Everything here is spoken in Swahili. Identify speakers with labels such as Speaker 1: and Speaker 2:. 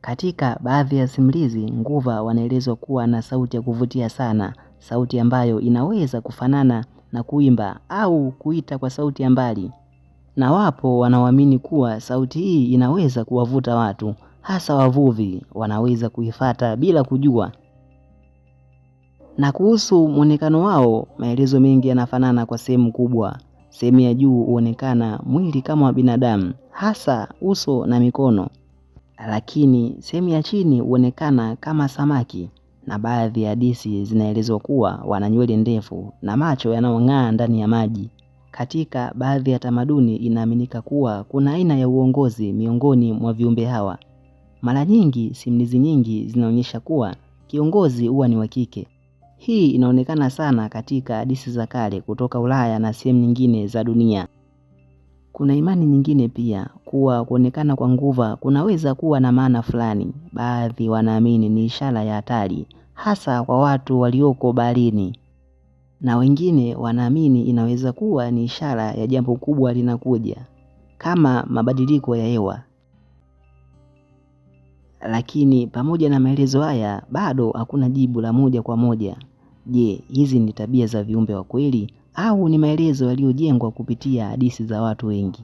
Speaker 1: Katika baadhi ya simulizi, nguva wanaelezwa kuwa na sauti ya kuvutia sana, sauti ambayo inaweza kufanana na kuimba au kuita kwa sauti ya mbali. Na wapo wanaoamini kuwa sauti hii inaweza kuwavuta watu, hasa wavuvi wanaweza kuifuata bila kujua. Na kuhusu muonekano wao, maelezo mengi yanafanana kwa sehemu kubwa. Sehemu ya juu huonekana mwili kama wa binadamu, hasa uso na mikono. Lakini sehemu ya chini huonekana kama samaki, na baadhi ya hadithi zinaelezwa kuwa wana nywele ndefu na macho yanayong'aa ndani ya maji. Katika baadhi ya tamaduni inaaminika kuwa kuna aina ya uongozi miongoni mwa viumbe hawa. Mara nyingi simulizi nyingi zinaonyesha kuwa kiongozi huwa ni wa kike. Hii inaonekana sana katika hadithi za kale kutoka Ulaya na sehemu nyingine za dunia. Kuna imani nyingine pia kuwa kuonekana kwa nguva kunaweza kuwa na maana fulani. Baadhi wanaamini ni ishara ya hatari, hasa kwa watu walioko baharini. Na wengine wanaamini inaweza kuwa ni ishara ya jambo kubwa linakuja, kama mabadiliko ya hewa. Lakini pamoja na maelezo haya, bado hakuna jibu la moja kwa moja. Je, hizi ni tabia za viumbe wa kweli au ni maelezo yaliyojengwa kupitia hadithi za watu wengi?